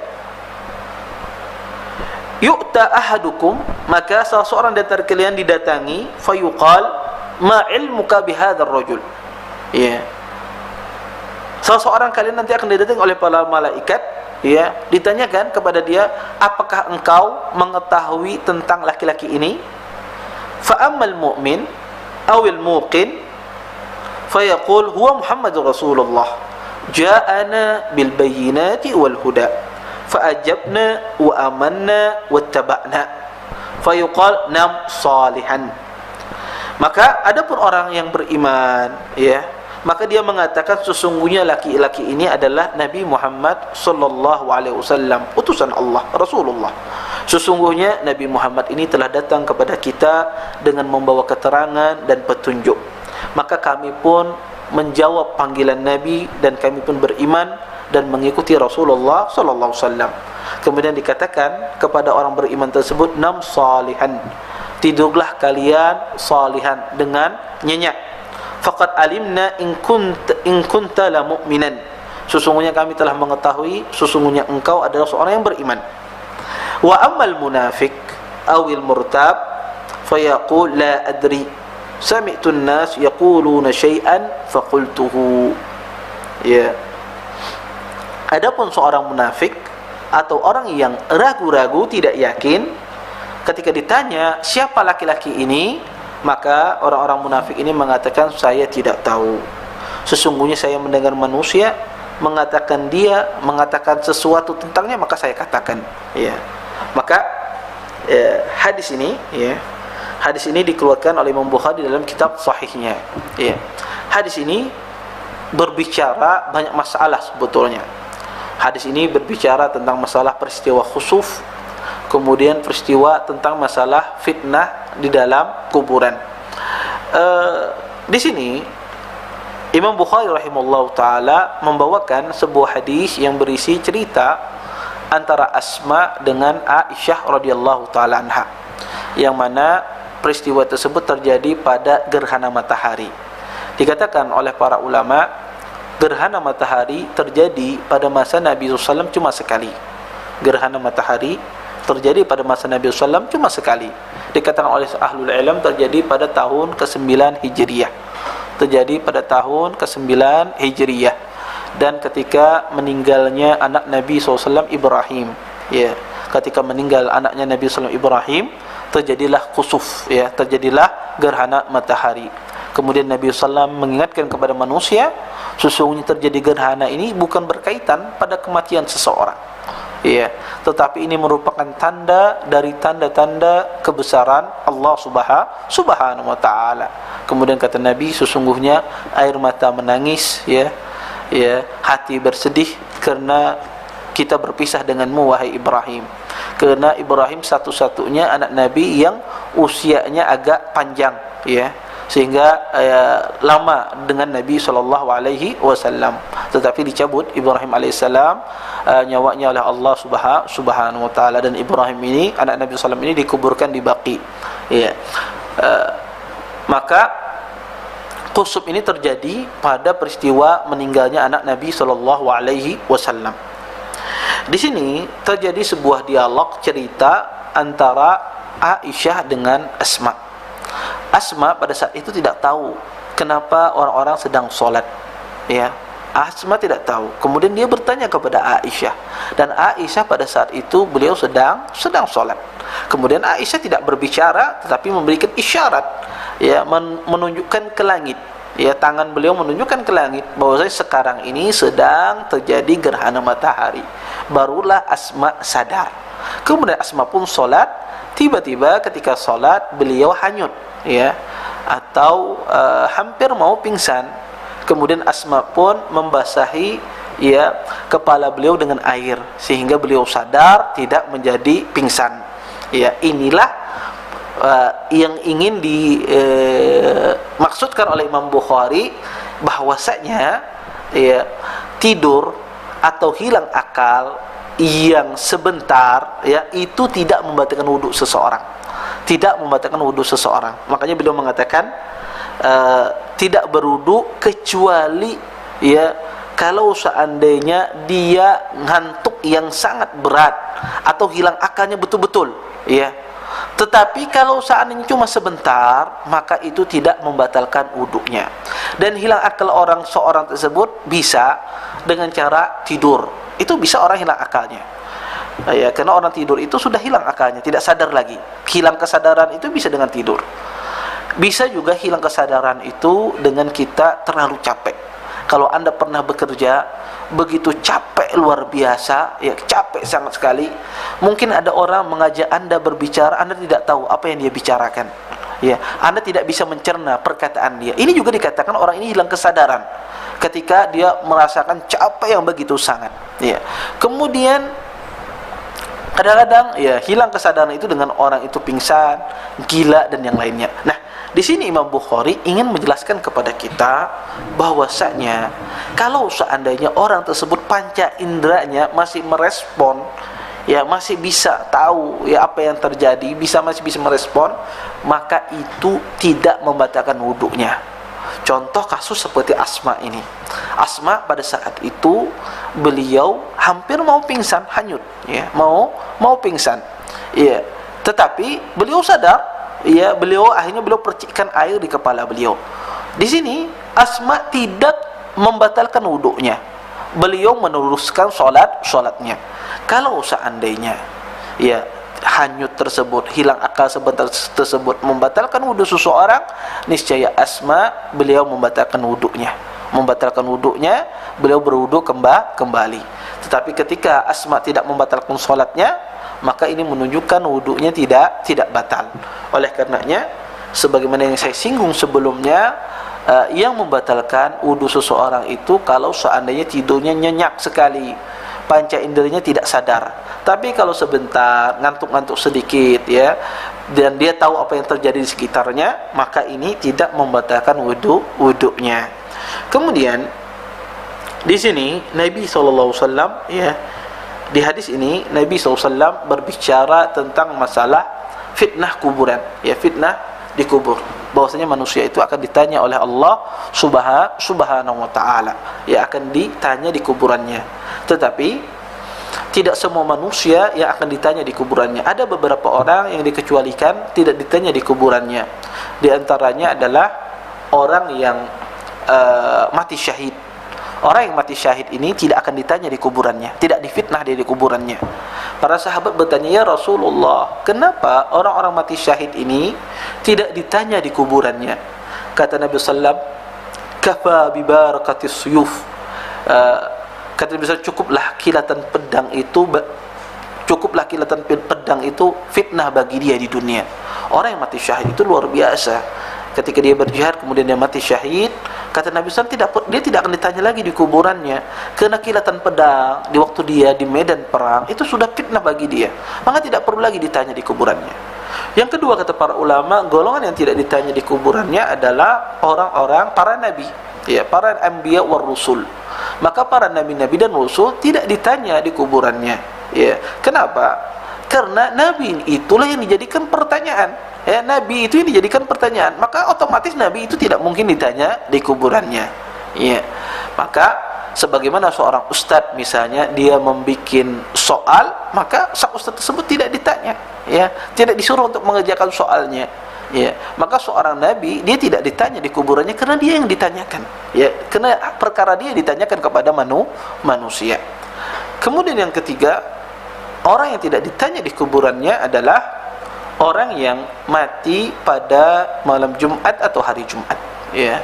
Yu'ta ahadukum, maka salah seorang dari kalian didatangi, fayuqal ma ilmuka bihadzal rajul, ya. Salah seorang kalian nanti akan didatangi oleh para malaikat, ya, ditanyakan kepada dia, apakah engkau mengetahui tentang laki-laki ini? Fa ammal mu'min awil muqin fayaqul huwa Muhammadur Rasulullah ja'ana bil bayyinati wal huda fa ajabna wa amanna wattaba'na fayuqal nam salihan. Maka adapun orang yang beriman, ya, maka dia mengatakan sesungguhnya laki-laki ini adalah Nabi Muhammad sallallahu alaihi wasallam, utusan Allah, Rasulullah. Sesungguhnya Nabi Muhammad ini telah datang kepada kita dengan membawa keterangan dan petunjuk. Maka kami pun menjawab panggilan Nabi dan kami pun beriman dan mengikuti Rasulullah sallallahu alaihi wasallam. Kemudian dikatakan kepada orang beriman tersebut, nam salihan, tidurlah kalian salihan dengan nyenyak. Faqad alimna in kunta la mu'minan, sesungguhnya kami telah mengetahui sesungguhnya engkau adalah seorang yang beriman. Wa ammal munafiq awil murtab fayaqul la adri sami'tu an-nas yaquluna syai'an faqultuhu, ya. Adapun seorang munafik atau orang yang ragu-ragu, tidak yakin, ketika ditanya siapa laki-laki ini, maka orang-orang munafik ini mengatakan, saya tidak tahu. Sesungguhnya saya mendengar manusia mengatakan sesuatu tentangnya, maka saya katakan, ya. Maka hadis ini dikeluarkan oleh Imam Bukhari dalam kitab sahihnya, ya. Hadis ini berbicara banyak masalah sebetulnya. Hadis ini berbicara tentang masalah peristiwa khusuf, kemudian peristiwa tentang masalah fitnah di dalam kuburan. Di sini Imam Bukhari rahimahullah ta'ala membawakan sebuah hadis yang berisi cerita antara Asma dengan Aisyah radhiyallahu ta'ala anha, yang mana peristiwa tersebut terjadi pada gerhana matahari. Dikatakan oleh para ulama, gerhana matahari terjadi pada masa Nabi SAW cuma sekali. Gerhana matahari terjadi pada masa Nabi SAW cuma sekali. Dikatakan oleh ahlul ilm terjadi pada tahun ke-9 Hijriyah. Terjadi pada tahun ke-9 Hijriyah, dan ketika meninggalnya anak Nabi SAW Ibrahim, ya, ketika meninggal anaknya Nabi SAW Ibrahim, terjadilah khusuf, ya, terjadilah gerhana matahari. Kemudian Nabi SAW mengingatkan kepada manusia, sesungguhnya terjadi gerhana ini bukan berkaitan pada kematian seseorang, ya, tetapi ini merupakan tanda dari tanda-tanda kebesaran Allah Subhanahu wa ta'ala. Kemudian kata Nabi, sesungguhnya air mata menangis, ya, hati bersedih karena kita berpisah denganmu wahai Ibrahim. Karena Ibrahim satu-satunya anak Nabi yang usianya agak panjang, ya, sehingga lama dengan Nabi SAW. Tetapi dicabut Ibrahim alaihissalam nyawanya oleh Allah Subhanahu wa ta'ala, dan Ibrahim ini, anak Nabi SAW ini, dikuburkan di Baqi, ya. Maka khusuf ini terjadi pada peristiwa meninggalnya anak Nabi SAW. Di sini terjadi sebuah dialog cerita antara Aisyah dengan Asma. Asma pada saat itu tidak tahu kenapa orang-orang sedang solat, ya. Asma tidak tahu. Kemudian dia bertanya kepada Aisyah, dan Aisyah pada saat itu beliau sedang solat. Kemudian Aisyah tidak berbicara, tetapi memberikan isyarat, ya, menunjukkan ke langit, ya, tangan beliau menunjukkan ke langit bahwa sekarang ini sedang terjadi gerhana matahari. Barulah Asma sadar. Kemudian Asma pun solat. Tiba-tiba ketika solat beliau hanyut, ya, atau hampir mau pingsan. Kemudian Asma pun membasahi, ya, kepala beliau dengan air sehingga beliau sadar, tidak menjadi pingsan. Ya, inilah yang ingin dimaksudkan oleh Imam Bukhari, bahwasanya, ya, tidur atau hilang akal yang sebentar, ya, itu tidak membatalkan wudu seseorang. Tidak membatalkan wudu seseorang. Makanya beliau mengatakan tidak berwudu kecuali, ya, kalau seandainya dia ngantuk yang sangat berat atau hilang akalnya betul-betul, ya. Tetapi kalau seandainya cuma sebentar, maka itu tidak membatalkan wudunya. Dan hilang akal seorang tersebut bisa dengan cara tidur. Itu bisa orang hilang akalnya, ya, karena orang tidur itu sudah hilang akalnya, tidak sadar lagi. Hilang kesadaran itu bisa dengan tidur. Bisa juga hilang kesadaran itu dengan kita terlalu capek. Kalau Anda pernah bekerja begitu capek luar biasa, ya, capek sangat sekali, mungkin ada orang mengajak Anda berbicara, Anda tidak tahu apa yang dia bicarakan, ya, Anda tidak bisa mencerna perkataan dia. Ini juga dikatakan orang ini hilang kesadaran ketika dia merasakan capek yang begitu sangat, ya. Kemudian kadang-kadang, ya, hilang kesadaran itu dengan orang itu pingsan, gila, dan yang lainnya. Nah, di sini Imam Bukhari ingin menjelaskan kepada kita bahwasanya kalau seandainya orang tersebut panca inderanya masih merespon, ya, masih bisa tahu, ya, apa yang terjadi, masih bisa merespon, maka itu tidak membatalkan wudunya. Contoh kasus seperti Asma ini. Asma pada saat itu beliau hampir mau pingsan, hanyut, ya, mau pingsan, ya, tetapi beliau sadar, ya, beliau percikkan air di kepala beliau. Di sini Asma tidak membatalkan wudunya. Beliau meneruskan solatnya. Kalau seandainya, ya, hanyut tersebut, hilang akal sebentar tersebut membatalkan wudu seseorang, niscaya Asma beliau membatalkan wudunya. Beliau berwudu kembali. Tetapi ketika Asma tidak membatalkan solatnya, maka ini menunjukkan wudunya tidak batal. Oleh karenanya, sebagaimana yang saya singgung sebelumnya, Yang membatalkan wudu seseorang itu kalau seandainya tidurnya nyenyak sekali, panca inderanya tidak sadar. Tapi kalau sebentar, ngantuk-ngantuk sedikit ya, dan dia tahu apa yang terjadi di sekitarnya, maka ini tidak membatalkan wudunya. Kemudian di sini Nabi SAW ya, di hadis ini Nabi SAW berbicara tentang masalah fitnah kuburan, ya, fitnah di kubur, bahwasanya manusia itu akan ditanya oleh Allah Subhanahu wa taala, ya, akan ditanya di kuburannya. Tetapi tidak semua manusia yang akan ditanya di kuburannya. Ada beberapa orang yang dikecualikan tidak ditanya di kuburannya. Di antaranya adalah orang yang mati syahid. Orang yang mati syahid ini tidak akan ditanya di kuburannya, tidak difitnah di kuburannya. Para sahabat bertanya, "Ya Rasulullah, kenapa orang-orang mati syahid ini tidak ditanya di kuburannya?" Kata Nabi sallallahu alaihi wasallam, "Kafa bi barakatis suyuf." Kata Nabi sallallahu, cukuplah kilatan pedang itu fitnah bagi dia di dunia. Orang yang mati syahid itu luar biasa. Ketika dia berjihad kemudian dia mati syahid, kata Nabi SAW, dia tidak akan ditanya lagi di kuburannya, karena kilatan pedang di waktu dia di medan perang itu sudah fitnah bagi dia, maka tidak perlu lagi ditanya di kuburannya. Yang kedua, kata para ulama, golongan yang tidak ditanya di kuburannya adalah orang-orang para nabi, ya, para anbiya war rusul. Maka para nabi-nabi dan rasul tidak ditanya di kuburannya, ya. Kenapa? Karena nabi itulah yang dijadikan pertanyaan. Ya, nabi itu yang dijadikan pertanyaan, maka otomatis nabi itu tidak mungkin ditanya di kuburannya. Ya. Maka sebagaimana seorang ustadz misalnya dia membuat soal, maka sang ustadz tersebut tidak ditanya, ya, tidak disuruh untuk mengerjakan soalnya. Ya, maka seorang nabi dia tidak ditanya di kuburannya karena dia yang ditanyakan. Ya, karena perkara dia ditanyakan kepada manusia. Kemudian yang ketiga, orang yang tidak ditanya di kuburannya adalah orang yang mati pada malam Jumat atau hari Jumat, ya,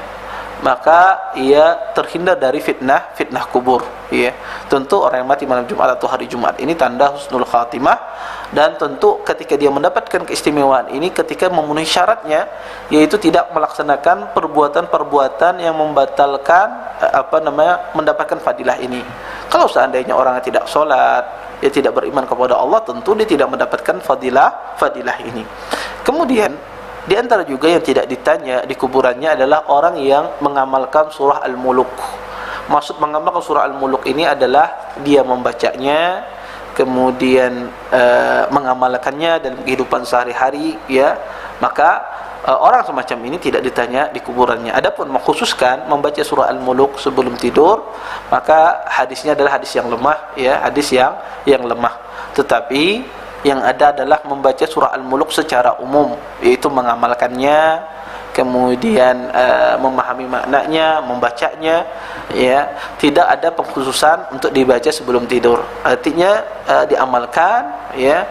maka ia terhindar dari fitnah kubur, ya. Tentu orang yang mati malam Jumat atau hari Jumat ini tanda husnul khatimah, dan tentu ketika dia mendapatkan keistimewaan ini ketika memenuhi syaratnya, yaitu tidak melaksanakan perbuatan-perbuatan yang membatalkan mendapatkan fadilah ini. Kalau seandainya orang yang tidak sholat, dia tidak beriman kepada Allah, tentu dia tidak mendapatkan fadilah ini. Kemudian di antara juga yang tidak ditanya di kuburannya adalah orang yang mengamalkan surah Al-Muluk. Maksud mengamalkan surah Al-Muluk ini adalah dia membacanya, kemudian mengamalkannya dalam kehidupan sehari-hari, ya. Maka orang semacam ini tidak ditanya di kuburannya. Adapun mengkhususkan membaca surah Al-Muluk sebelum tidur, maka hadisnya adalah hadis yang lemah, ya, hadis yang lemah. Tetapi yang ada adalah membaca surah Al-Muluk secara umum, yaitu mengamalkannya, kemudian memahami maknanya, membacanya, ya. Tidak ada pengkhususan untuk dibaca sebelum tidur. Artinya diamalkan, ya,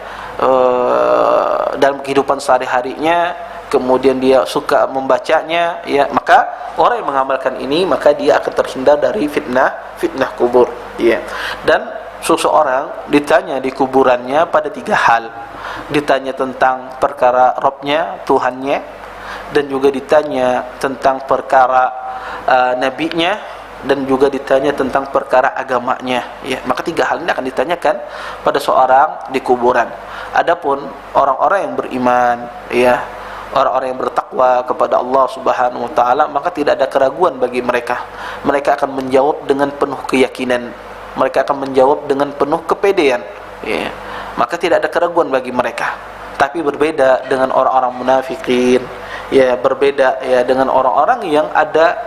dalam kehidupan sehari-harinya, kemudian dia suka membacanya, ya, maka orang yang mengamalkan ini maka dia akan terhindar dari fitnah kubur, ya. Dan seseorang ditanya di kuburannya pada 3 hal. Ditanya tentang perkara Rabbnya, Tuhannya, dan juga ditanya tentang perkara nabinya, dan juga ditanya tentang perkara agamanya, ya. Maka 3 hal ini akan ditanyakan pada seorang di kuburan. Adapun orang-orang yang beriman, ya, orang-orang yang bertakwa kepada Allah Subhanahu wa taala, maka tidak ada keraguan bagi mereka. Mereka akan menjawab dengan penuh keyakinan. Mereka akan menjawab dengan penuh kepedean, ya. Maka tidak ada keraguan bagi mereka. Tapi berbeda dengan orang-orang munafikin, ya, berbeda, ya, dengan orang-orang yang ada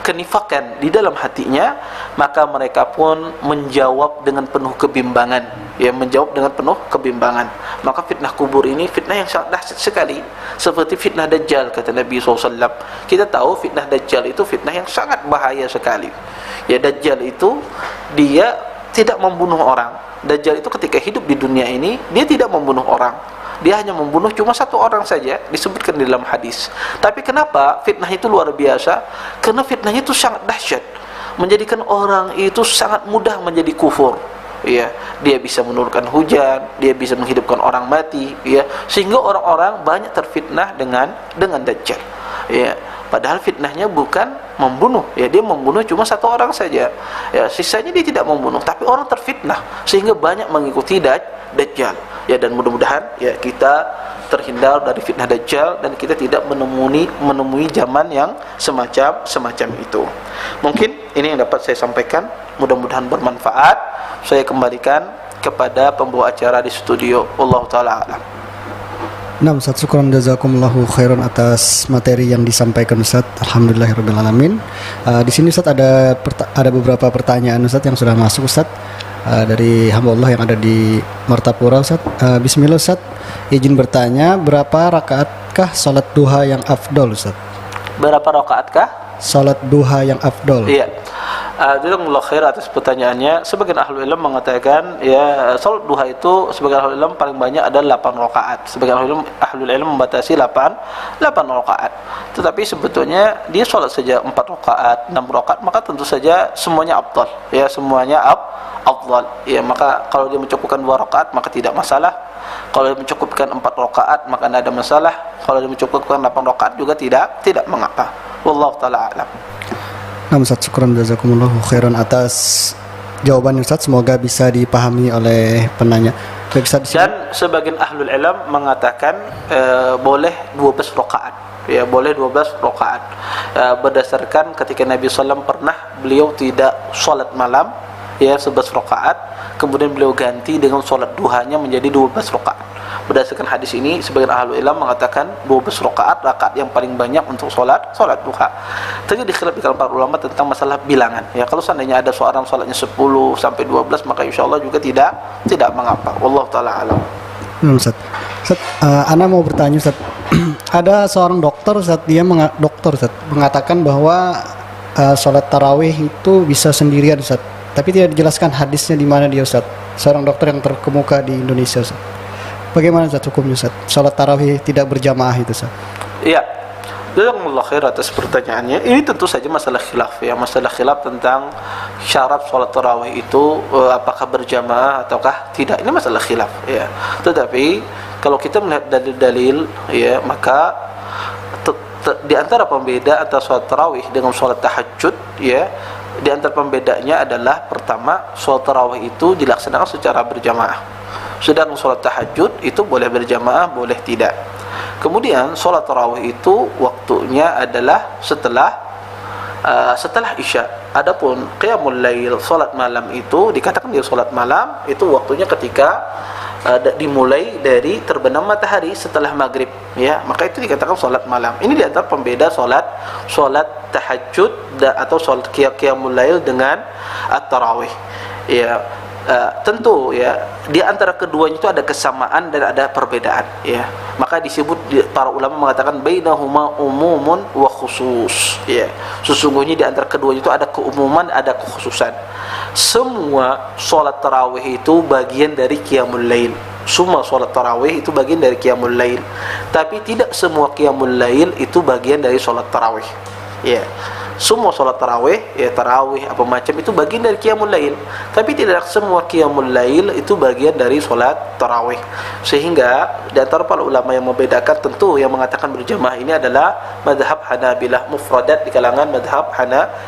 kenifakan di dalam hatinya, maka mereka pun menjawab dengan penuh kebimbangan, ya, menjawab dengan penuh kebimbangan. Maka fitnah kubur ini fitnah yang sangat dahsyat sekali, seperti fitnah Dajjal, kata Nabi SAW. Kita tahu fitnah Dajjal itu fitnah yang sangat bahaya sekali, ya. Dajjal itu dia tidak membunuh orang. Dajjal itu ketika hidup di dunia ini dia tidak membunuh orang, dia hanya membunuh cuma 1 orang saja, disebutkan di dalam hadis. Tapi kenapa fitnah itu luar biasa? Karena fitnahnya itu sangat dahsyat, menjadikan orang itu sangat mudah menjadi kufur, ya. Dia bisa menurunkan hujan, dia bisa menghidupkan orang mati, ya, sehingga orang-orang banyak terfitnah dengan Dajjal, ya. Padahal fitnahnya bukan membunuh, ya dia membunuh cuma satu orang saja, ya sisanya dia tidak membunuh, tapi orang terfitnah sehingga banyak mengikuti Dajjal, ya. Dan mudah-mudahan ya kita terhindar dari fitnah Dajjal dan kita tidak menemui zaman yang semacam itu. Mungkin ini yang dapat saya sampaikan, mudah-mudahan bermanfaat. Saya kembalikan kepada pembawa acara di studio. Wallahu taala a'lam. Nah, Ustaz, syukran jazakumullahu khairan atas materi yang disampaikan Ustaz. Alhamdulillahirabbil alamin. Di sini Ustaz ada beberapa pertanyaan Ustaz yang sudah masuk Ustaz, dari hamba Allah yang ada di Martapura Ustaz. Bismillah Ustaz, izin bertanya, berapa rakaatkah salat duha yang afdol Ustaz? Berapa rakaatkah Salat duha yang afdol? Iya. Jazakumullah khair atas pertanyaannya. Sebagian ahli ilmu mengatakan ya salat duha itu sebagian ahli ilmu paling banyak ada 8 rakaat. Sebagian ahli ilmu membatasi 8 rakaat. Tetapi sebetulnya dia salat saja 4 rakaat, 6 rakaat, maka tentu saja semuanya afdal. Ya, semuanya afdal. Ya, maka kalau dia mencukupkan 2 rakaat maka tidak masalah. Kalau dia mencukupkan 4 rakaat maka tidak ada masalah. Kalau dia mencukupkan 8 rakaat juga tidak mengapa. Wallahu taala a'lam. Nah, Ustaz, syukran jazakumullahu khairan atas jawabannya Ustaz, semoga bisa dipahami oleh penanya. Baik Ustaz, dan sebagian ahlul ilm mengatakan boleh 12 rakaat. Ya, boleh 12 rakaat. Berdasarkan ketika Nabi SAW pernah beliau tidak salat malam, ya 11 rakaat, kemudian beliau ganti dengan salat duhanya menjadi 12 rakaat. Berdasarkan hadis ini sebagian ahlu ilm mengatakan 12 rakaat yang paling banyak untuk salat duha. Terjadi khilaf di kalangan para ulama tentang masalah bilangan. Ya, kalau seandainya ada seorang salatnya 10 sampai 12 maka insyaallah juga tidak mengapa. Wallahu taala alam. Ustaz, ana mau bertanya Ustaz. Ada seorang dokter Ustaz, dia mengatakan bahwa salat tarawih itu bisa sendirian Ustaz. Tapi tidak dijelaskan hadisnya di mana dia Ustaz. Seorang dokter yang terkemuka di Indonesia Ustaz. Bagaimana Ustaz hukumnya Ustaz? Salat tarawih tidak berjamaah itu Ustaz. Iya. Jazakumullah khair atas pertanyaannya. Ini tentu saja masalah khilaf, ya, masalah khilaf tentang syarat salat tarawih itu apakah berjamaah ataukah tidak. Ini masalah khilaf, ya. Tetapi kalau kita melihat dalil-dalil, ya, maka di antara pembeda antara salat tarawih dengan salat tahajud, ya, di antara pembedanya adalah pertama, salat tarawih itu dilaksanakan secara berjamaah. Sedangkan salat tahajud itu boleh berjamaah, boleh tidak. Kemudian salat tarawih itu waktunya adalah setelah Isya. Adapun qiyamul lail, salat malam itu dikatakan dia salat malam itu waktunya ketika dimulai dari terbenam matahari setelah maghrib, ya, maka itu dikatakan salat malam. Ini di antara pembeda salat tahajud atau salat qiyamul lail dengan at-tarawih. Ya, tentu ya di antara keduanya itu ada kesamaan dan ada perbedaan, ya. Maka disebut para ulama mengatakan bainahuma umumun wa khusus, ya. Sesungguhnya di antara keduanya itu ada keumuman, ada kekhususan. Semua salat tarawih itu bagian dari qiyamul lail. Semua salat tarawih itu bagian dari qiyamul lail. Tapi tidak semua qiyamul lail itu bagian dari salat tarawih. Ya. Semua salat tarawih, ya tarawih apa macam itu bagian dari qiyamul lail. Tapi tidak semua qiyamul lail itu bagian dari salat tarawih. Sehingga di antara para ulama yang membedakan, tentu yang mengatakan berjamaah ini adalah mazhab Hanabilah, mufradat di kalangan mazhab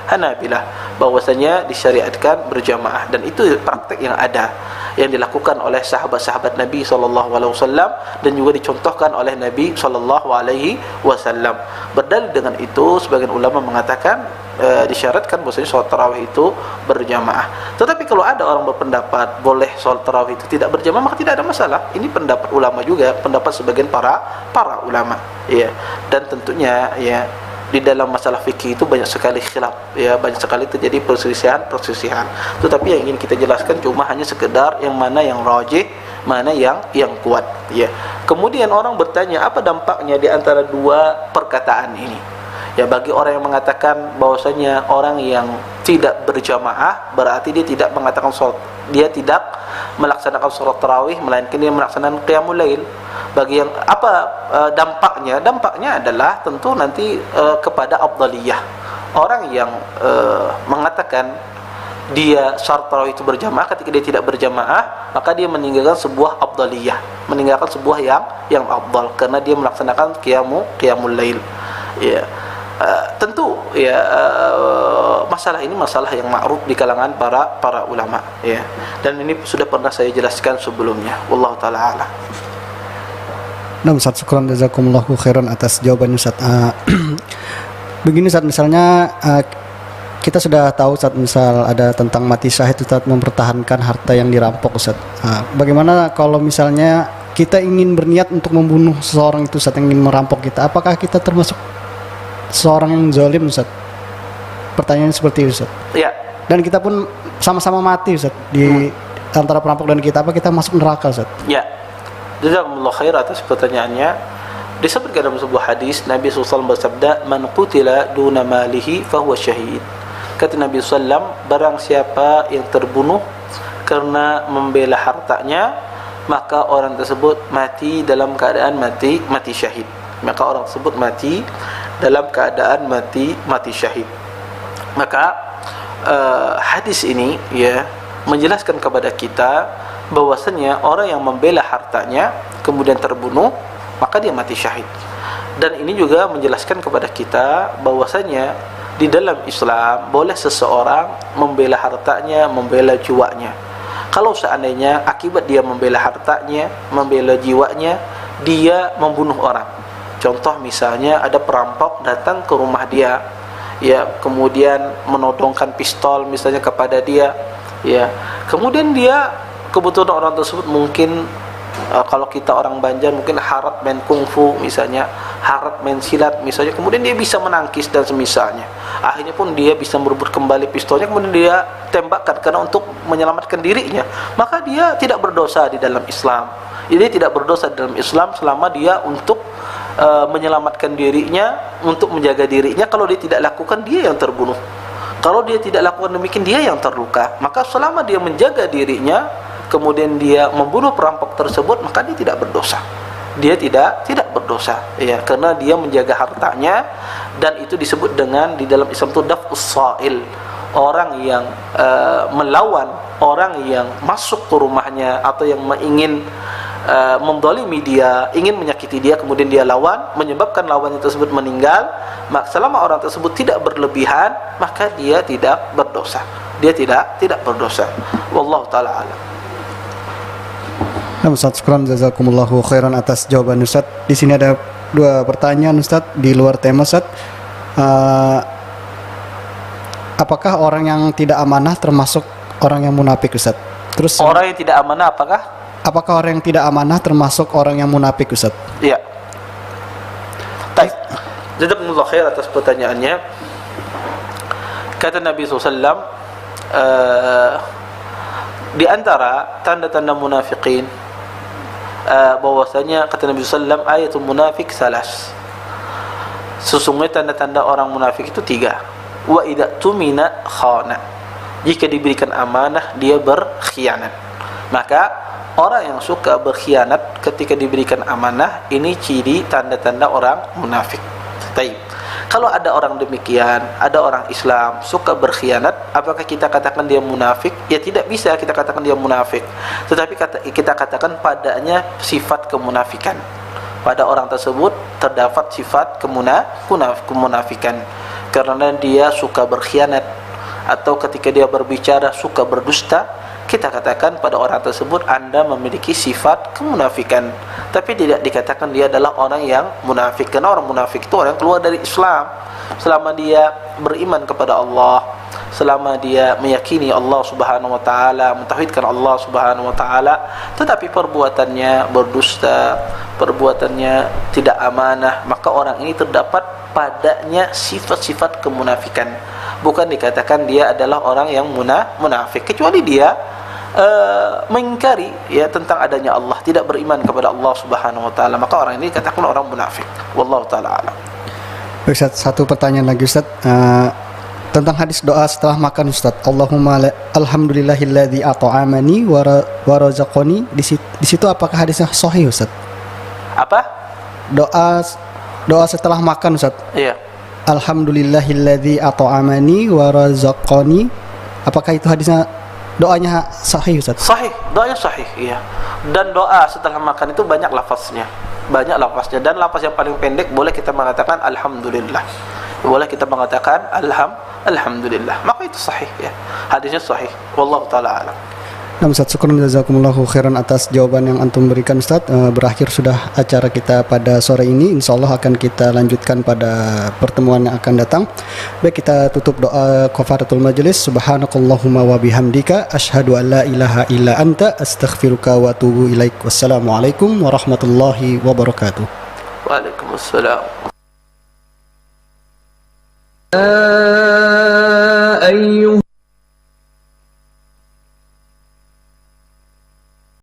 Hanabilah, bahwasanya disyariatkan berjamaah, dan itu praktek yang ada, yang dilakukan oleh sahabat-sahabat Nabi SAW dan juga dicontohkan oleh Nabi SAW. Berdalil dengan itu, sebagian ulama mengatakan disyaratkan bahwasanya sholat tarawih itu berjamaah. Tetapi kalau ada orang berpendapat boleh sholat tarawih itu tidak berjamaah, maka tidak ada masalah. Ini pendapat ulama juga, pendapat sebagian para ulama, ya. Dan tentunya ya di dalam masalah fikih itu banyak sekali khilaf, ya, banyak sekali terjadi perselisihan. Tetapi yang ingin kita jelaskan cuma hanya sekedar yang mana yang rajih, mana yang kuat, ya. Kemudian orang bertanya, apa dampaknya di antara dua perkataan ini? Ya, bagi orang yang mengatakan bahwasanya orang yang tidak berjamaah berarti dia tidak melaksanakan sholat tarawih, melainkan dia melaksanakan qiyamul lail. Bagi yang dampaknya? Dampaknya adalah tentu nanti kepada afdaliyah. Orang yang mengatakan dia syarat tarawih itu berjamaah, ketika dia tidak berjamaah maka dia meninggalkan sebuah afdaliyah, meninggalkan sebuah yang afdal karena dia melaksanakan qiyamul lail, ya. tentu ya masalah ini masalah yang ma'ruf di kalangan para ulama ya, dan ini sudah pernah saya jelaskan sebelumnya. Wallahu taala a'lam. Nah, Ustaz, syukran jazakumullahu khairan atas jawabannya, Ustaz. Begini, Ustaz, misalnya kita sudah tahu, Ustaz, misal ada tentang mati syahid, Ustaz, mempertahankan harta yang dirampok, Ustaz. Bagaimana kalau misalnya kita ingin berniat untuk membunuh seseorang itu, Ustaz, yang ingin merampok kita, apakah kita termasuk seorang yang zalim, Ustaz? Pertanyaannya seperti itu, Ustaz. Ya. Dan kita pun sama-sama mati, Ustaz, di antara perampok dan kita, apa kita masuk neraka, Ustaz? Ya. Jazakumullah khair atas pertanyaannya. Disebutkan dalam sebuah hadis, Nabi SAW bersabda, "Man qutila duna malihi fahuwa syahid." Kata Nabi SAW, barang siapa yang terbunuh karena membela hartanya, maka orang tersebut mati dalam keadaan mati syahid. Maka orang tersebut mati dalam keadaan mati syahid. Maka hadis ini ya menjelaskan kepada kita bahwasanya orang yang membela hartanya kemudian terbunuh, maka dia mati syahid. Dan ini juga menjelaskan kepada kita bahwasanya di dalam Islam boleh seseorang membela hartanya, membela jiwanya. Kalau seandainya akibat dia membela hartanya, membela jiwanya, dia membunuh orang. Contoh misalnya ada perampok datang ke rumah dia, ya, kemudian menodongkan pistol misalnya kepada dia, ya. Kemudian dia, kebetulan orang tersebut mungkin kalau kita orang Banjar mungkin harat main kungfu misalnya, harat main silat misalnya, kemudian dia bisa menangkis dan semisalnya. Akhirnya pun dia bisa merebut kembali pistolnya, kemudian dia tembakkan karena untuk menyelamatkan dirinya. Maka dia tidak berdosa di dalam Islam. Dia tidak berdosa di dalam Islam selama dia untuk menyelamatkan dirinya, untuk menjaga dirinya. Kalau dia tidak lakukan, dia yang terbunuh. Kalau dia tidak lakukan demikian, dia yang terluka. Maka selama dia menjaga dirinya, kemudian dia membunuh perampok tersebut, maka dia tidak berdosa. Dia tidak berdosa, ya, karena dia menjaga hartanya. Dan itu disebut dengan di dalam Islam itu daf'us sa'il, orang yang melawan orang yang masuk ke rumahnya atau yang ingin mendolimi dia, ingin menyakiti dia, kemudian dia lawan, menyebabkan lawannya tersebut meninggal. Maka selama orang tersebut tidak berlebihan, maka dia tidak berdosa. Dia tidak berdosa. Wallahu taala alam. Nah, Ustaz, syukran jazakumullahu khairan atas jawaban Ustaz. Di sini ada 2 pertanyaan, Ustaz, di luar tema, Ustaz. Apakah orang yang tidak amanah termasuk orang yang munafik, Ustaz? Terus orang yang tidak amanah apakah orang yang tidak amanah termasuk orang yang munafik, Ustaz? Iya. Baik. Jazakumullah khair atas pertanyaannya. Kata Nabi SAW, di antara tanda-tanda munafikin, bahwasanya kata Nabi SAW, ayatul munafik salas. Sesungguhnya tanda-tanda orang munafik itu 3. Wa idza tumina khana. Jika diberikan amanah, dia berkhianat. Maka orang yang suka berkhianat ketika diberikan amanah, ini ciri tanda-tanda orang munafik. Baik. Kalau ada orang demikian, ada orang Islam suka berkhianat, apakah kita katakan dia munafik? Ya tidak bisa kita katakan dia munafik. Tetapi kita katakan padanya sifat kemunafikan. Pada orang tersebut terdapat sifat kemunafikan. Karena dia suka berkhianat, atau ketika dia berbicara suka berdusta, kita katakan pada orang tersebut Anda memiliki sifat kemunafikan. Tapi tidak dikatakan dia adalah orang yang munafik, karena orang munafik itu orang yang keluar dari Islam. Selama dia beriman kepada Allah, selama dia meyakini Allah Subhanahu wa taala, mentauhidkan Allah Subhanahu wa taala, tetapi perbuatannya berdusta, perbuatannya tidak amanah, maka orang ini terdapat padanya sifat-sifat kemunafikan. Bukan dikatakan dia adalah orang yang munafik, kecuali dia mengingkari ya tentang adanya Allah, tidak beriman kepada Allah Subhanahu wa taala, maka orang ini dikatakan orang munafik. Wallahu taala alam. Ustaz, satu pertanyaan lagi, Ustaz, tentang hadis doa setelah makan, Ustaz. Allahumma alhamdulillahilladzi at'amani wa razaqani. Di situ apakah hadisnya sahih, Ustaz? Apa? Doa setelah makan, Ustaz. Iya. Alhamdulillahilladzi at'amani wa razaqani. Apakah itu hadisnya, doanya sahih, Ustaz? Sahih, doanya sahih, iya. Dan doa setelah makan itu banyak lafaznya, dan lafaz yang paling pendek boleh kita mengatakan alhamdulillah. boleh kita mengatakan alhamdulillah, maka itu sahih ya, hadisnya sahih. Wallahu taala alam. Nah, Ustaz, syukran jazakumullahu khairan atas jawaban yang antum berikan, Ustaz. Berakhir sudah acara kita pada sore ini. Insyaallah akan kita lanjutkan pada pertemuan yang akan datang. Baik, kita tutup doa kafaratul majelis. Subhanakallahumma wa bihamdika asyhadu an la ilaha illa anta astaghfiruka wa atubu ilaik. Wassalamualaikum warahmatullahi wabarakatuh. Waalaikumsalam. أيها